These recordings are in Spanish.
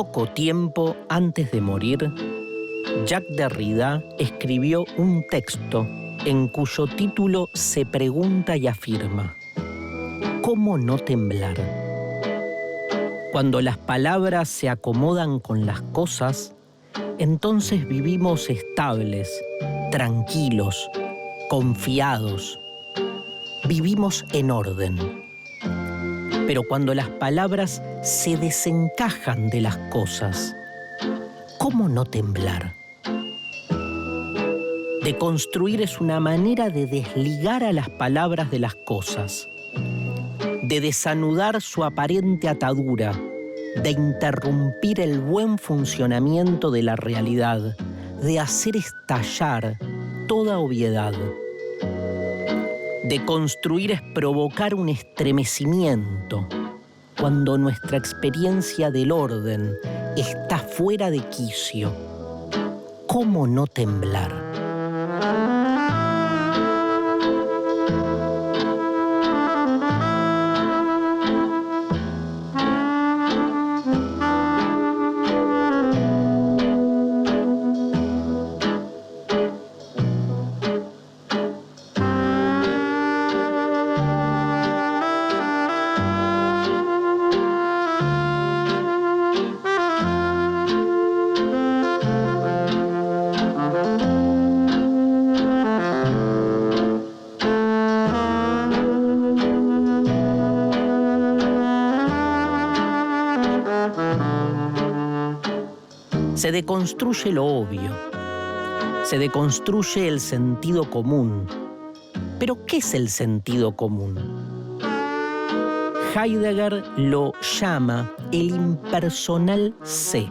Poco tiempo antes de morir, Jacques Derrida escribió un texto en cuyo título se pregunta y afirma: ¿cómo no temblar? Cuando las palabras se acomodan con las cosas, entonces vivimos estables, tranquilos, confiados. Vivimos en orden. Pero cuando las palabras se desencajan de las cosas, ¿cómo no temblar? Deconstruir es una manera de desligar a las palabras de las cosas, de desanudar su aparente atadura, de interrumpir el buen funcionamiento de la realidad, de hacer estallar toda obviedad. Deconstruir es provocar un estremecimiento cuando nuestra experiencia del orden está fuera de quicio. ¿Cómo no temblar? Se deconstruye lo obvio, se deconstruye el sentido común. ¿Pero qué es el sentido común? Heidegger lo llama el impersonal sé.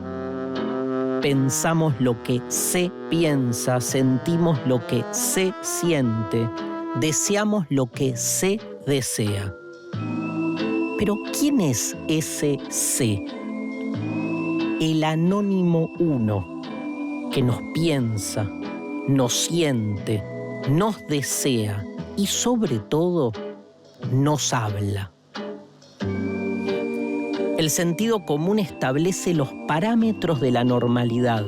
Pensamos lo que sé piensa, sentimos lo que sé siente, deseamos lo que sé desea. Pero ¿quién es ese sé? El anónimo uno, que nos piensa, nos siente, nos desea y sobre todo nos habla. El sentido común establece los parámetros de la normalidad.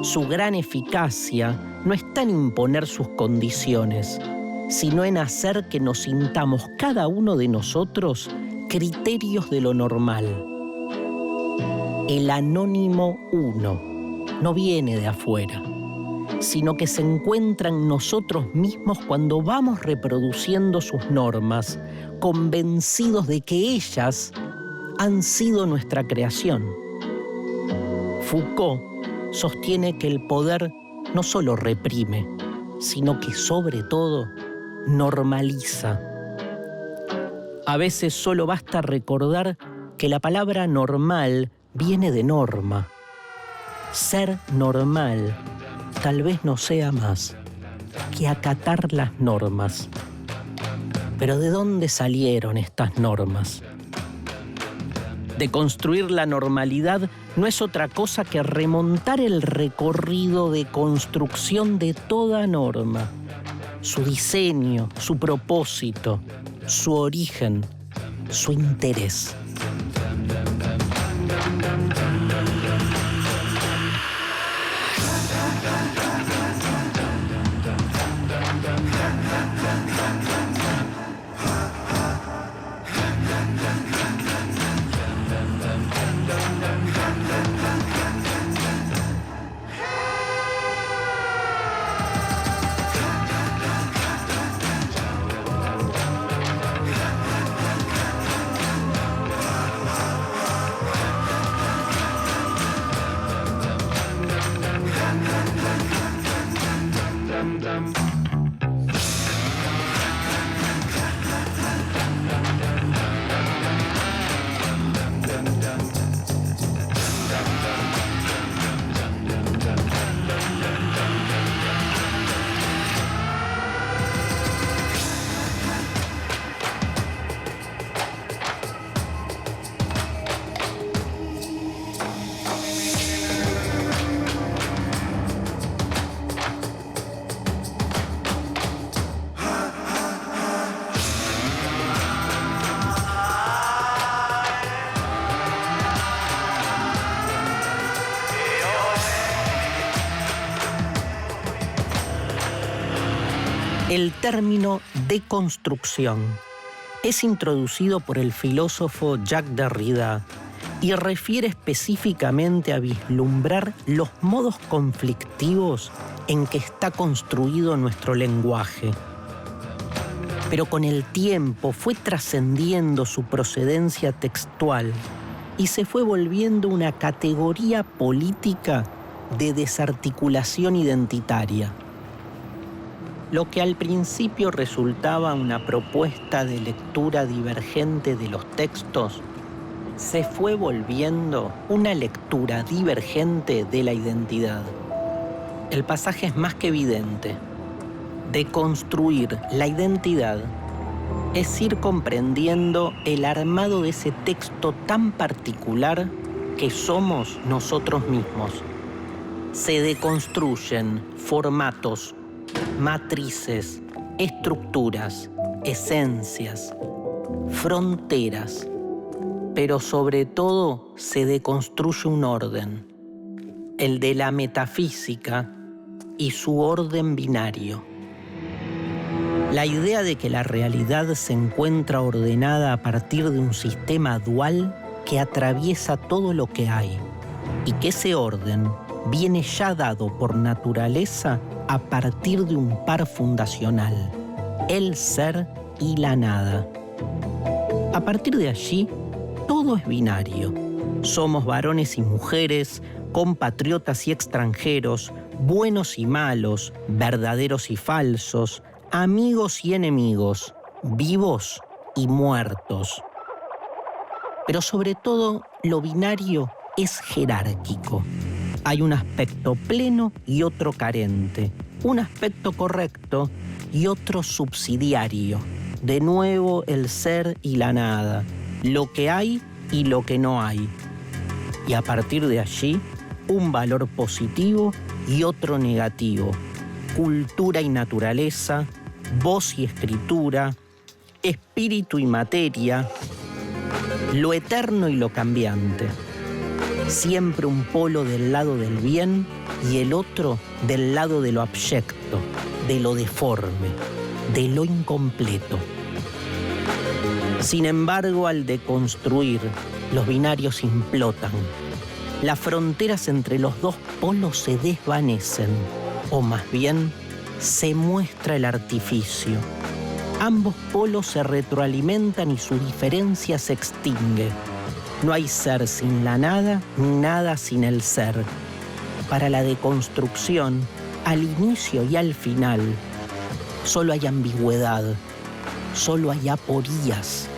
Su gran eficacia no está en imponer sus condiciones, sino en hacer que nos sintamos cada uno de nosotros criterios de lo normal. El anónimo uno no viene de afuera, sino que se encuentra en nosotros mismos cuando vamos reproduciendo sus normas, convencidos de que ellas han sido nuestra creación. Foucault sostiene que el poder no solo reprime, sino que sobre todo normaliza. A veces solo basta recordar que la palabra normal viene de norma. Ser normal tal vez no sea más que acatar las normas. Pero ¿de dónde salieron estas normas? Deconstruir la normalidad no es otra cosa que remontar el recorrido de construcción de toda norma, su diseño, su propósito, su origen, su interés. El término deconstrucción es introducido por el filósofo Jacques Derrida y refiere específicamente a vislumbrar los modos conflictivos en que está construido nuestro lenguaje. Pero con el tiempo fue trascendiendo su procedencia textual y se fue volviendo una categoría política de desarticulación identitaria. Lo que al principio resultaba una propuesta de lectura divergente de los textos, se fue volviendo una lectura divergente de la identidad. El pasaje es más que evidente. Deconstruir la identidad es ir comprendiendo el armado de ese texto tan particular que somos nosotros mismos. Se deconstruyen formatos, matrices, estructuras, esencias, fronteras, pero sobre todo se deconstruye un orden, el de la metafísica y su orden binario. La idea de que la realidad se encuentra ordenada a partir de un sistema dual que atraviesa todo lo que hay y que ese orden viene ya dado por naturaleza a partir de un par fundacional, el ser y la nada. A partir de allí, todo es binario. Somos varones y mujeres, compatriotas y extranjeros, buenos y malos, verdaderos y falsos, amigos y enemigos, vivos y muertos. Pero sobre todo, lo binario es jerárquico. Hay un aspecto pleno y otro carente, un aspecto correcto y otro subsidiario. De nuevo el ser y la nada, lo que hay y lo que no hay. Y a partir de allí, un valor positivo y otro negativo. Cultura y naturaleza, voz y escritura, espíritu y materia, lo eterno y lo cambiante. Siempre un polo del lado del bien y el otro del lado de lo abyecto, de lo deforme, de lo incompleto. Sin embargo, al deconstruir, los binarios implotan. Las fronteras entre los dos polos se desvanecen, o más bien, se muestra el artificio. Ambos polos se retroalimentan y su diferencia se extingue. No hay ser sin la nada, ni nada sin el ser. Para la deconstrucción, al inicio y al final, solo hay ambigüedad, solo hay aporías.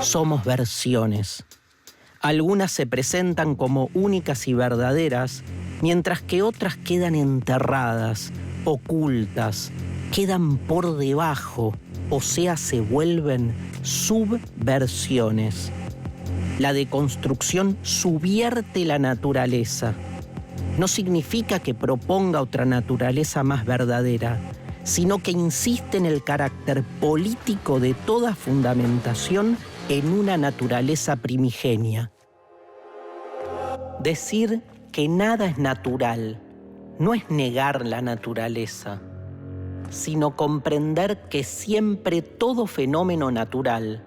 Somos versiones. Algunas se presentan como únicas y verdaderas, mientras que otras quedan enterradas, ocultas, quedan por debajo, o sea, se vuelven subversiones. La deconstrucción subvierte la naturaleza. No significa que proponga otra naturaleza más verdadera, sino que insiste en el carácter político de toda fundamentación en una naturaleza primigenia. Decir que nada es natural no es negar la naturaleza, sino comprender que siempre todo fenómeno natural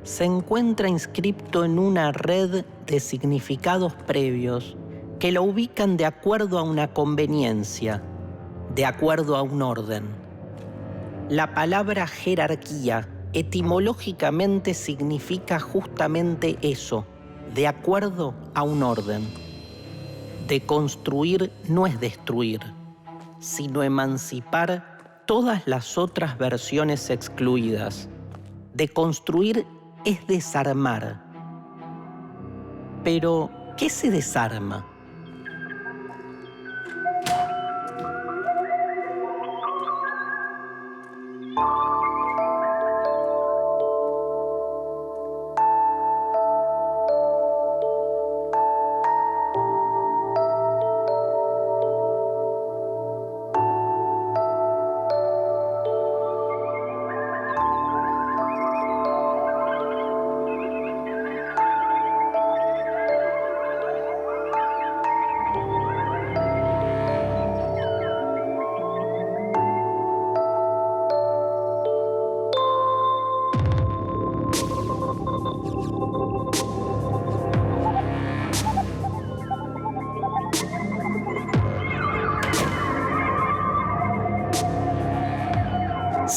se encuentra inscripto en una red de significados previos que lo ubican de acuerdo a una conveniencia, de acuerdo a un orden. La palabra jerarquía etimológicamente significa justamente eso, de acuerdo a un orden. Deconstruir no es destruir, sino emancipar todas las otras versiones excluidas. Deconstruir es desarmar. Pero, ¿qué se desarma?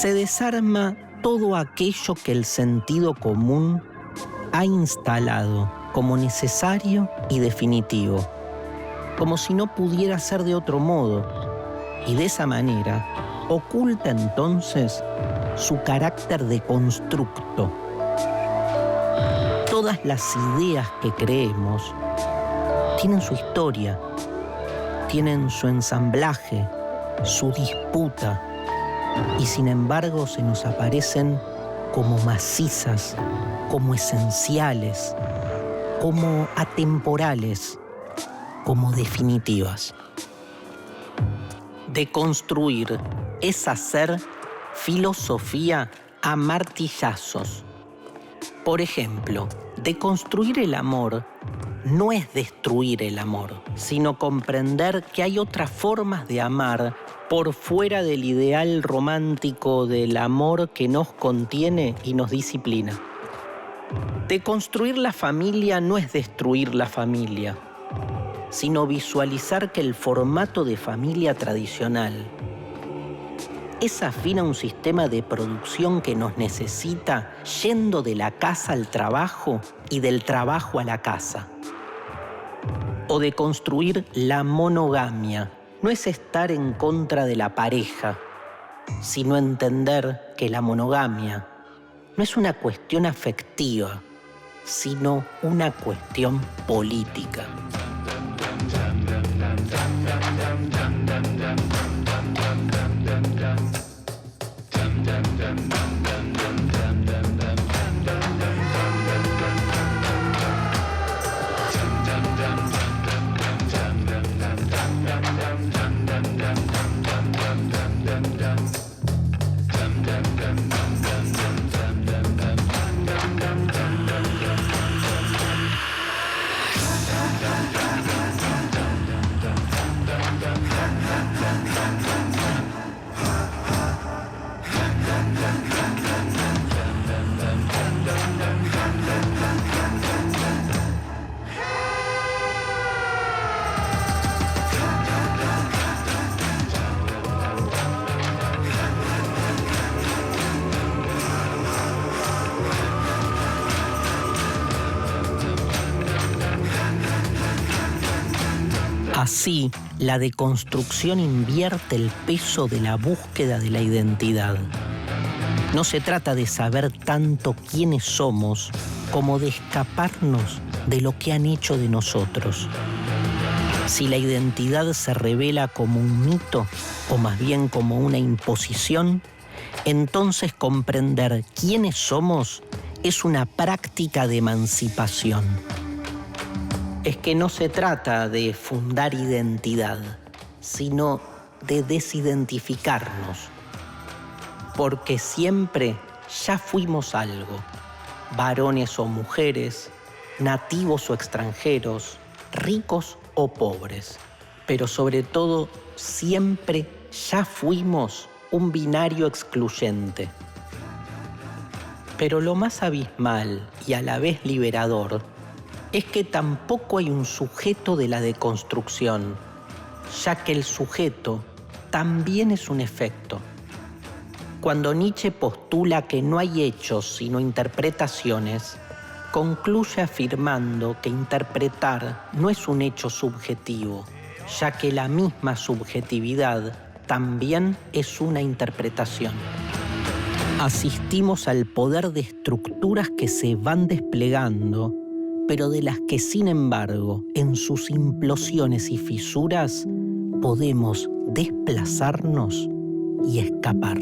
Se desarma todo aquello que el sentido común ha instalado como necesario y definitivo, como si no pudiera ser de otro modo, y de esa manera oculta entonces su carácter de constructo. Todas las ideas que creemos tienen su historia, tienen su ensamblaje, su disputa, y sin embargo se nos aparecen como macizas, como esenciales, como atemporales, como definitivas. Deconstruir es hacer filosofía a martillazos. Por ejemplo, deconstruir el amor no es destruir el amor, sino comprender que hay otras formas de amar por fuera del ideal romántico del amor que nos contiene y nos disciplina. Deconstruir la familia no es destruir la familia, sino visualizar que el formato de familia tradicional es afín a un sistema de producción que nos necesita yendo de la casa al trabajo y del trabajo a la casa. O de construir la monogamia no es estar en contra de la pareja, sino entender que la monogamia no es una cuestión afectiva, sino una cuestión política. Así, la deconstrucción invierte el peso de la búsqueda de la identidad. No se trata de saber tanto quiénes somos como de escaparnos de lo que han hecho de nosotros. Si la identidad se revela como un mito, o más bien como una imposición, entonces comprender quiénes somos es una práctica de emancipación. Es que no se trata de fundar identidad, sino de desidentificarnos. Porque siempre ya fuimos algo, varones o mujeres, nativos o extranjeros, ricos o pobres. Pero sobre todo, siempre ya fuimos un binario excluyente. Pero lo más abismal y a la vez liberador es que tampoco hay un sujeto de la deconstrucción, ya que el sujeto también es un efecto. Cuando Nietzsche postula que no hay hechos sino interpretaciones, concluye afirmando que interpretar no es un hecho subjetivo, ya que la misma subjetividad también es una interpretación. Asistimos al poder de estructuras que se van desplegando, pero de las que, sin embargo, en sus implosiones y fisuras, podemos desplazarnos y escapar.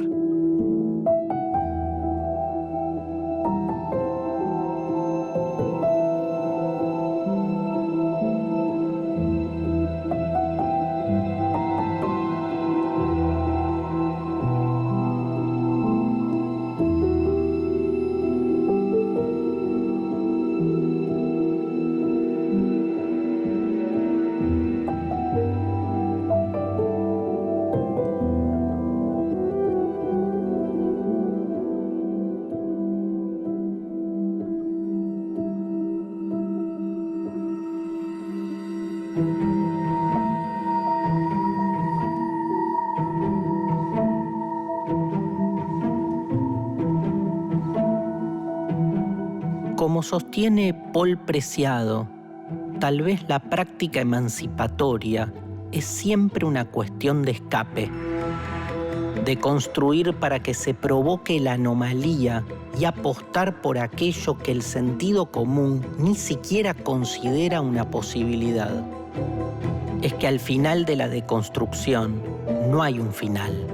Como sostiene Paul Preciado, tal vez la práctica emancipatoria es siempre una cuestión de escape, de construir para que se provoque la anomalía y apostar por aquello que el sentido común ni siquiera considera una posibilidad. Es que al final de la deconstrucción no hay un final,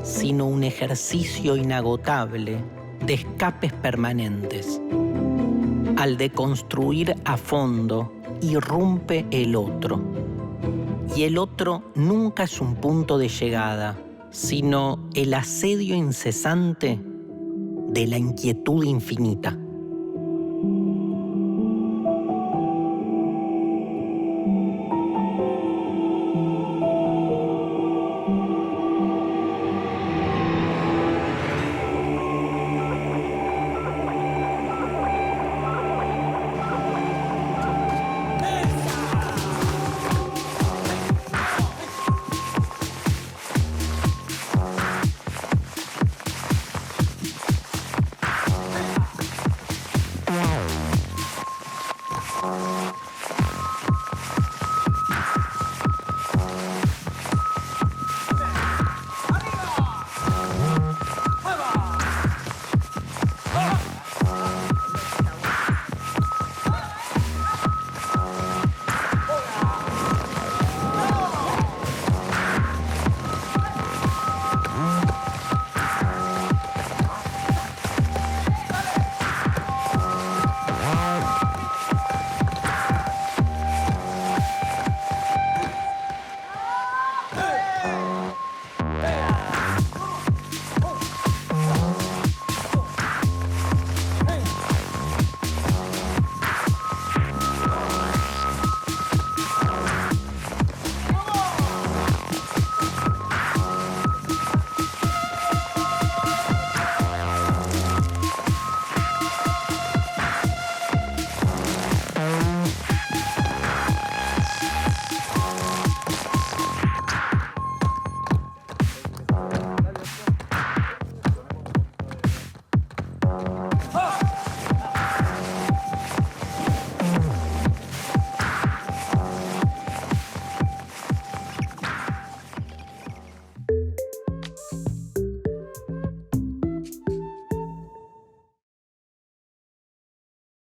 sino un ejercicio inagotable de escapes permanentes. Al deconstruir a fondo, irrumpe el otro. Y el otro nunca es un punto de llegada, sino el asedio incesante de la inquietud infinita.